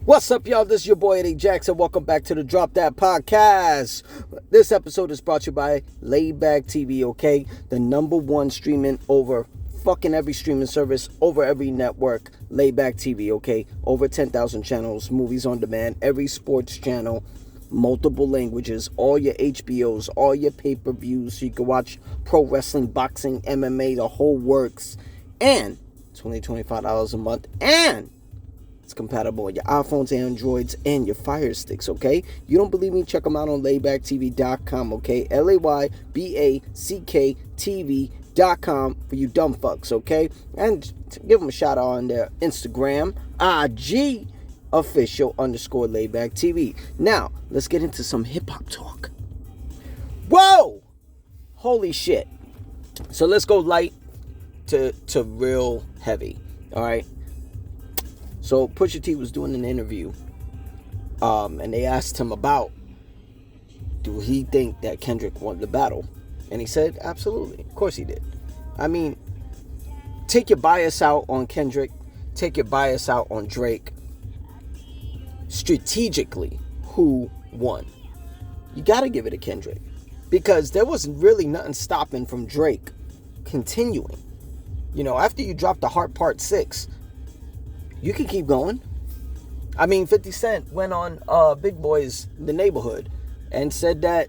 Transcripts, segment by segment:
What's up, y'all? This is your boy Eddie Jackson. Welcome back to the Drop That Podcast. This episode is brought to you by Layback TV, okay? The number one streaming over fucking every streaming service, over every network. Layback TV, okay? Over 10,000 channels, movies on demand, every sports channel, multiple languages, all your HBOs, all your pay-per-views, so you can watch pro wrestling, boxing, MMA, the whole works. And it's only $25 a month. And it's compatible on your iPhones, Androids, and your Fire Sticks, okay? You don't believe me? Check them out on laybacktv.com, okay? LAYBACKTV.com for you dumb fucks, okay? And give them a shout out on their Instagram, IG official _ layback TV. Now, let's get into some hip-hop talk. Whoa! Holy shit. So let's go light to real heavy, all right? So Pusha T was doing an interview, and they asked him about, do he think that Kendrick won the battle? And he said, absolutely. Of course he did. I mean, take your bias out on Kendrick, take your bias out on Drake. Strategically, who won? You got to give it to Kendrick, because there was really nothing stopping from Drake continuing. You know, after you drop the Heart Part 6, you can keep going. I mean, 50 Cent went on Big Boy's The Neighborhood and said that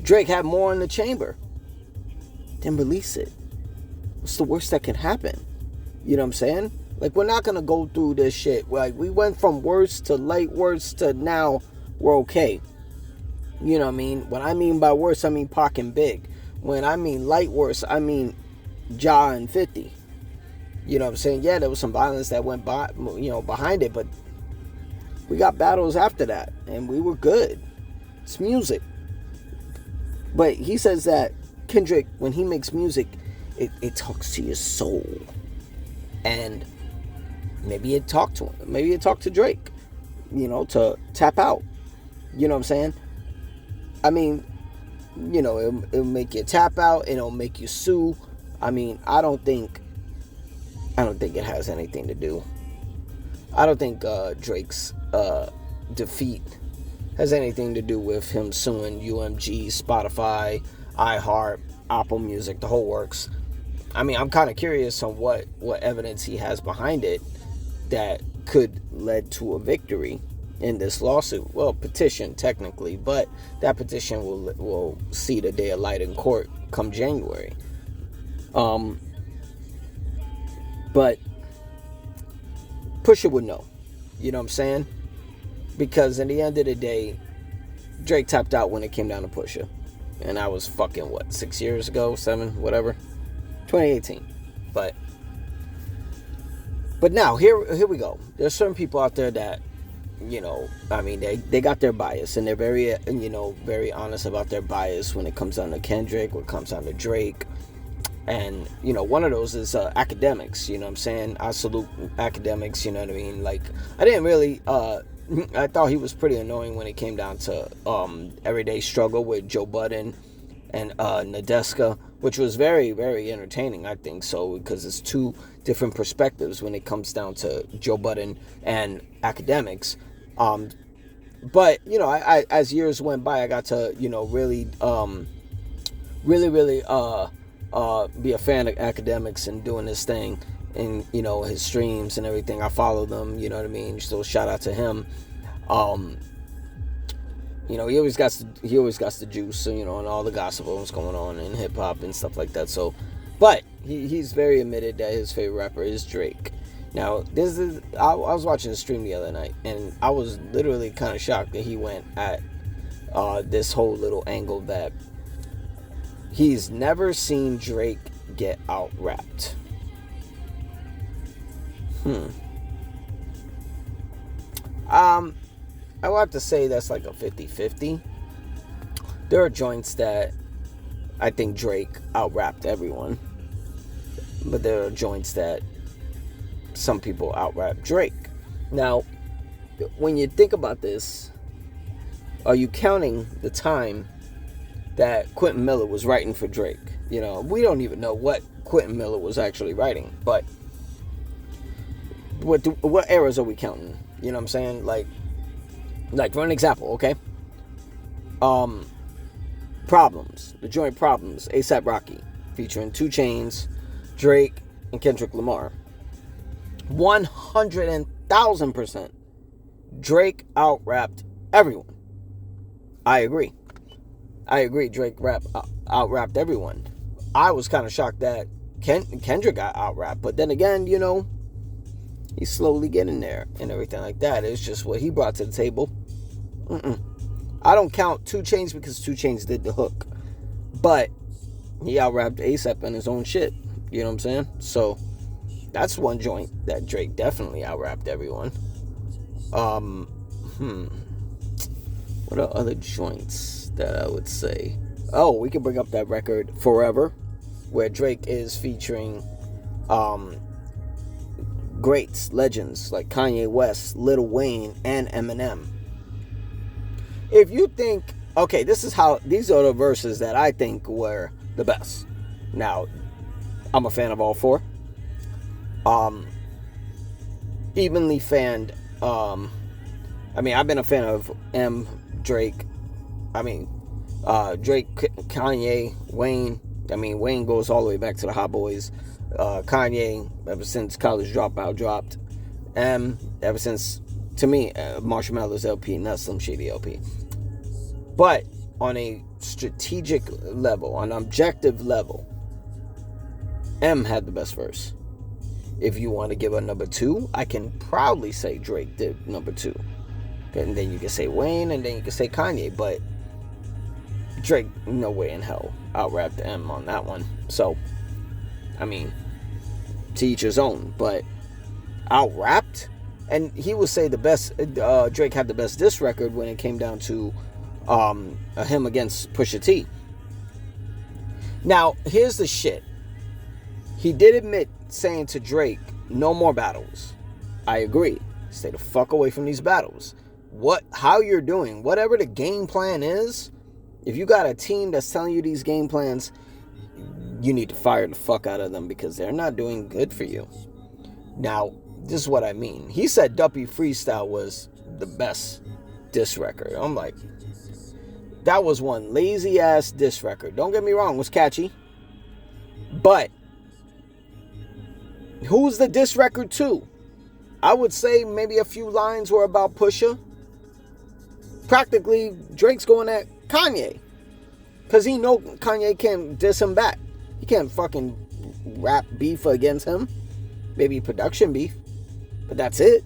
Drake had more in the chamber. Then release it. What's the worst that can happen? You know what I'm saying? Like, we're not going to go through this shit. Like, we went from worst to light worst to now we're okay. You know what I mean? When I mean by worst, I mean Pac and Big. When I mean light worst, I mean Ja and 50. You know what I'm saying? Yeah, there was some violence that went by, behind it, but we got battles after that, and we were good. It's music. But he says that Kendrick, when he makes music, it talks to your soul. And maybe it talked to him. Maybe it talked to Drake, to tap out. You know what I'm saying? I mean, it'll make you tap out, it'll make you sue. I mean, I don't think it has anything to do. I don't think Drake's defeat has anything to do with him suing UMG, Spotify, iHeart, Apple Music, the whole works. I mean, I'm kind of curious on what evidence he has behind it that could lead to a victory in this lawsuit. Well, petition technically, but that petition will see the day of light in court come January. But Pusha would know. You know what I'm saying? Because in the end of the day, Drake tapped out when it came down to Pusha. And that was fucking, 6 years ago? 7? Whatever. 2018. But now, here we go. There's certain people out there that, they got their bias. And they're very, very honest about their bias when it comes down to Kendrick, when it comes down to Drake. And, one of those is academics, you know what I'm saying? I salute academics, you know what I mean? Like, I didn't really, I thought he was pretty annoying when it came down to Everyday Struggle with Joe Budden and Nadeska, which was very, very entertaining, I think so, because it's two different perspectives when it comes down to Joe Budden and academics. But, I as years went by, I got to, really be a fan of academics and doing this thing and his streams and everything. I follow them, you know what I mean? So shout out to him. He always got the juice, so, and all the gossip of what's going on in hip hop and stuff like that. So, but he's very admitted that his favorite rapper is Drake. Now, I was watching a stream the other night, and I was literally kind of shocked that he went at this whole little angle that he's never seen Drake get out-rapped. I will have to say that's like a 50-50. There are joints that I think Drake out-rapped everyone. But there are joints that some people out-rap Drake. Now, when you think about this, are you counting the time that Quentin Miller was writing for Drake? We don't even know what Quentin Miller was actually writing, but what eras are we counting? You know what I'm saying? Like for an example, okay? Problems, the joint Problems, ASAP Rocky, featuring 2 Chainz, Drake, and Kendrick Lamar. 110,000%. Drake out-rapped everyone. I agree. Drake out-rapped everyone. I was kind of shocked that Kendrick got out-rapped, but then again, you know, he's slowly getting there and everything like that. It's just what he brought to the table. I don't count 2 Chainz because 2 Chainz did the hook, but he out-rapped ASAP in his own shit. You know what I'm saying? So that's one joint that Drake definitely out-rapped everyone. What are other joints that I would say? Oh, we could bring up that record Forever, where Drake is featuring greats, legends like Kanye West, Lil Wayne, and Eminem. If you think, okay, these are the verses that I think were the best. Now, I'm a fan of all 4. Evenly fanned. I've been a fan of Drake. Drake, Kanye, Wayne. Wayne goes all the way back to the Hot Boys. Kanye, ever since College Dropout dropped. Ever since, to me, Marshmallow's LP, not Slim Shady LP. But on a strategic level, on an objective level, M had the best verse. If you want to give a number 2, I can proudly say Drake did number 2. And then you can say Wayne, and then you can say Kanye. But Drake, no way in hell, out-rapped M on that one. So, to each his own. But out-rapped? And he would say the best, Drake had the best diss record when it came down to him against Pusha T. Now, here's the shit. He did admit saying to Drake, no more battles. I agree. Stay the fuck away from these battles. How you're doing, whatever the game plan is, if you got a team that's telling you these game plans, you need to fire the fuck out of them because they're not doing good for you. Now, this is what I mean. He said Duppy Freestyle was the best diss record. I'm like, that was one lazy ass diss record. Don't get me wrong, it was catchy. But who's the diss record to? I would say maybe a few lines were about Pusha. Practically, Drake's going at Kanye. Because he know Kanye can't diss him back. He can't fucking rap beef against him. Maybe production beef. But that's it.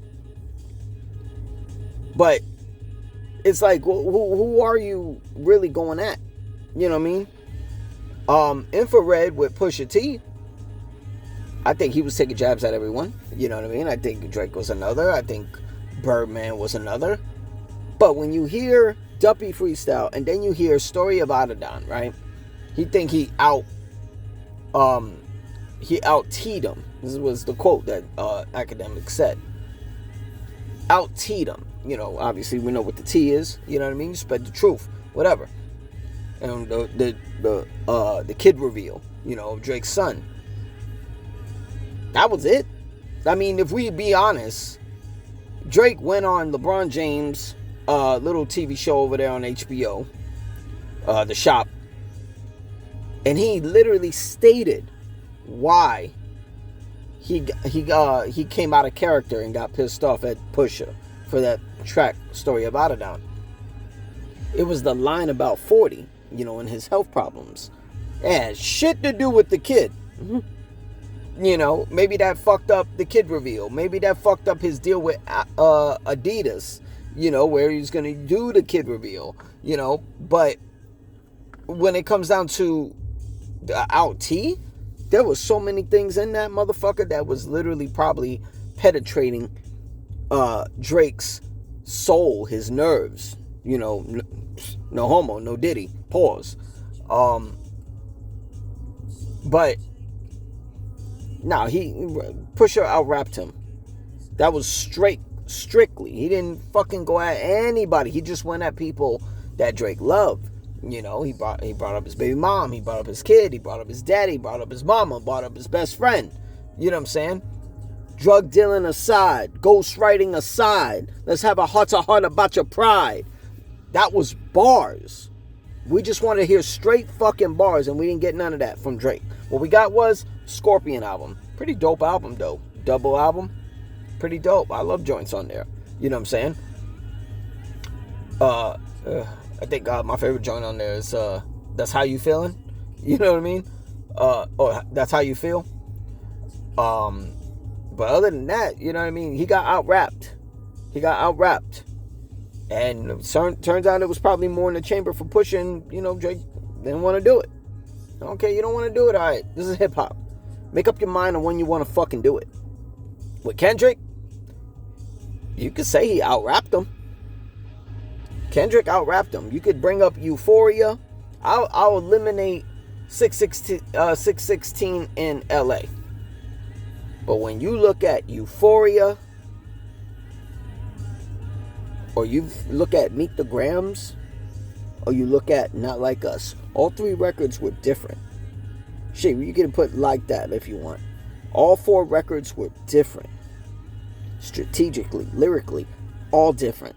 But it's like, who are you really going at? You know what I mean? Infrared with Pusha T. I think he was taking jabs at everyone. You know what I mean? I think Drake was another. I think Birdman was another. But when you hear Duppy Freestyle and then you hear Story of Adidon, right? He out-teed him. This was the quote that Academic said. Out-teed him. You know, obviously we know what the T is. You know what I mean? You spread the truth. Whatever. And the kid reveal, you know, of Drake's son. That was it. I mean, if we be honest, Drake went on LeBron James' little TV show over there on HBO, The Shop, and he literally stated why he came out of character and got pissed off at Pusha for that track Story of Adidon. It was the line about 40, you know, and his health problems. It had shit to do with the kid. Mm-hmm. You know, maybe that fucked up the kid reveal. Maybe that fucked up his deal with Adidas, you know, where he's going to do the kid reveal, you know. But when it comes down to the out T, there was so many things in that motherfucker that was literally probably penetrating Drake's soul, his nerves. You know, no homo, no diddy, pause. But nah, Pusha out-rapped him. That was strictly. He didn't fucking go at anybody. He just went at people that Drake loved. You know, he brought up his baby mom, he brought up his kid, he brought up his daddy, he brought up his mama, brought up his best friend. You know what I'm saying? Drug dealing aside, ghostwriting aside, let's have a heart-to-heart about your pride. That was bars. We just wanted to hear straight fucking bars, and we didn't get none of that from Drake. What we got was Scorpion album. Pretty dope album, though. Double album. Pretty dope. I love joints on there. You know what I'm saying? I think my favorite joint on there is That's How You Feeling. You know what I mean? Or That's How You Feel. But other than that, you know what I mean? He got out-rapped. And turns out it was probably more in the chamber for Pusha, and, you know, Drake didn't want to do it. Okay, you don't want to do it? All right, this is hip-hop. Make up your mind on when you want to fucking do it. With Kendrick, you could say he out-rapped him. Kendrick out-rapped him. You could bring up Euphoria. I'll eliminate 616 in LA. But when you look at Euphoria, or you look at Meet the Grams, or you look at Not Like Us, all three records were different. Shit, you can put like that if you want. All four records were different. Strategically, lyrically, all different.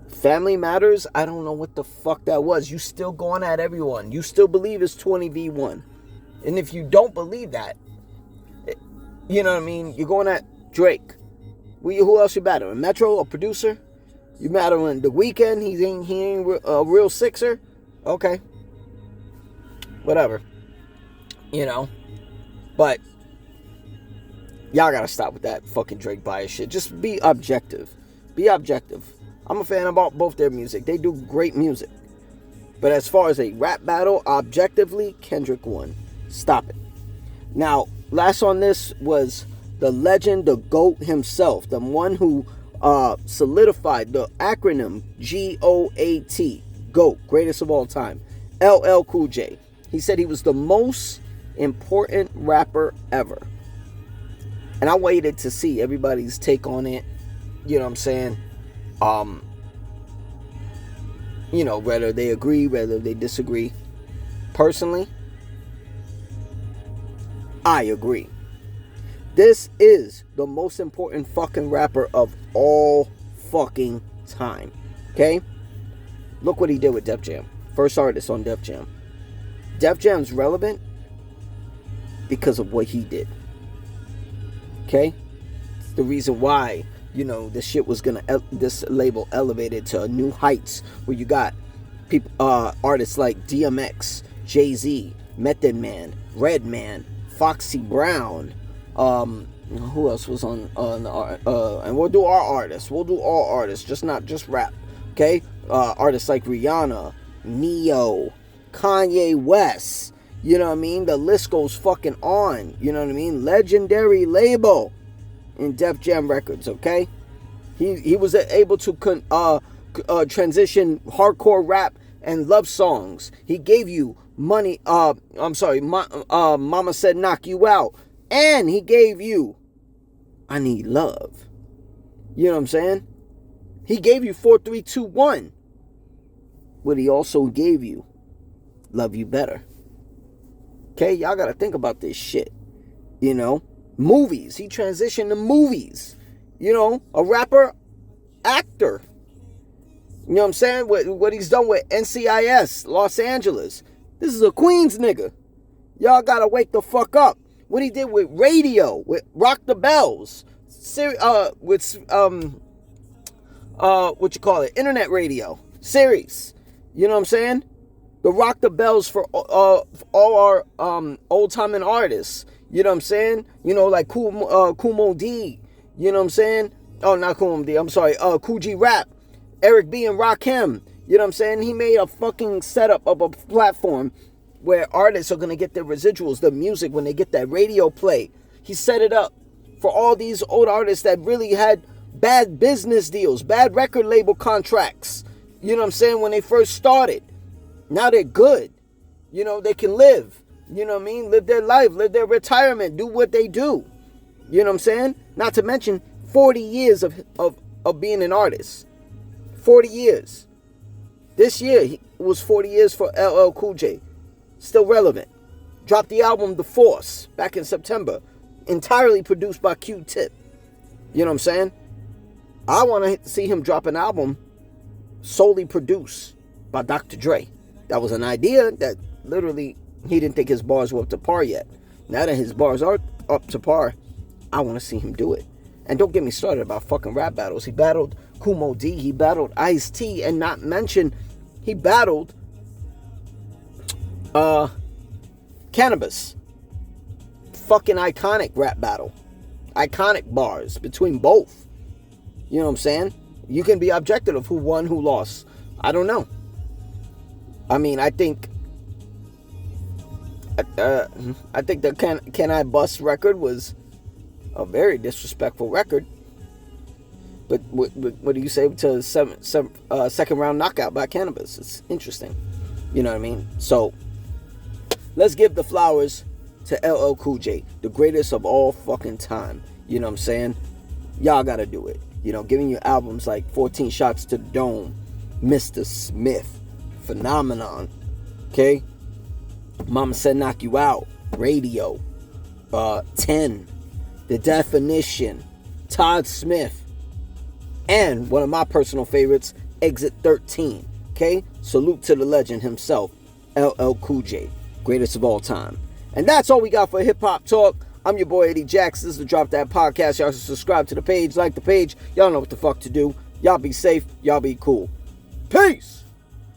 Family Matters, I don't know what the fuck that was. You still going at everyone. You still believe it's 20v1. And if you don't believe that, you know what I mean? You're going at Drake. Who else you battling? Metro, a producer? You battling The Weeknd? He ain't a real sixer? Okay. Whatever. You know? But y'all gotta stop with that fucking Drake bias shit. Just be objective. Be objective. I'm a fan about both their music. They do great music. But as far as a rap battle, objectively, Kendrick won. Stop it. Now, last on this was the legend, the GOAT himself, the one who solidified the acronym GOAT, GOAT, greatest of all time, LL Cool J. He said he was the most important rapper ever. And I waited to see everybody's take on it. You know what I'm saying? You know, whether they agree, whether they disagree. Personally, I agree. This is the most important fucking rapper of all fucking time. Okay? Look what he did with Def Jam. First artist on Def Jam. Def Jam's relevant because of what he did. Okay? It's the reason why, you know, this shit was gonna, this label elevated to new heights, where you got people, artists like DMX, Jay-Z, Method Man, Redman, Foxy Brown, who else was on and we'll do our artists. We'll do all artists, just not just rap. Okay? Artists like Rihanna, Neo, Kanye West. You know what I mean? The list goes fucking on. You know what I mean? Legendary label in Def Jam Records, okay? He was able to transition hardcore rap and love songs. He gave you money, Mama Said Knock You Out. And he gave you I Need Love. You know what I'm saying? He gave you 4321. But he also gave you Love You Better. Okay, y'all gotta think about this shit. You know? Movies. He transitioned to movies. You know? A rapper, actor. You know what I'm saying? What he's done with NCIS, Los Angeles. This is a Queens nigga. Y'all gotta wake the fuck up. What he did with radio, with Rock the Bells, internet radio, series. You know what I'm saying? The Rock the Bells for all our old-timing artists. You know what I'm saying? You know, like Kumo D. You know what I'm saying? Oh, not Kumo D. I'm sorry. Kool G Rap, Eric B. and Rakim. You know what I'm saying? He made a fucking setup of a platform where artists are going to get their residuals, the music, when they get that radio play. He set it up for all these old artists that really had bad business deals, bad record label contracts. You know what I'm saying? When they first started. Now they're good. You know, they can live. You know what I mean? Live their life, live their retirement, do what they do. You know what I'm saying? Not to mention 40 years of being an artist. 40 years. This year it was 40 years for LL Cool J. Still relevant. Dropped the album The Force back in September. entirely produced by Q-Tip. You know what I'm saying? I want to see him drop an album solely produced by Dr. Dre. That was an idea that literally he didn't think his bars were up to par yet. Now that his bars are up to par, I want to see him do it. And don't get me started about fucking rap battles. He battled Kumo D, he battled Ice-T, and not mention he battled Cannabis. Fucking iconic rap battle. Iconic bars between both. You know what I'm saying? You can be objective of who won, who lost. I don't know. I mean, I think the Can I Bust record was a very disrespectful record. But what do you say to second round knockout by Cannabis? It's interesting. You know what I mean? So, let's give the flowers to LL Cool J, the greatest of all fucking time. You know what I'm saying? Y'all gotta do it. You know, giving you albums like 14 Shots to the Dome, Mr. Smith, Phenomenon, okay? Mama Said Knock You Out, Radio, 10, The Definition, Todd Smith, and one of my personal favorites, Exit 13, okay? Salute to the legend himself, LL Cool J, greatest of all time. And that's all we got for Hip Hop Talk. I'm your boy Eddie Jackson. This is the Drop That Podcast. Y'all should subscribe to the page, like the page. Y'all know what the fuck to do. Y'all be safe. Y'all be cool. Peace.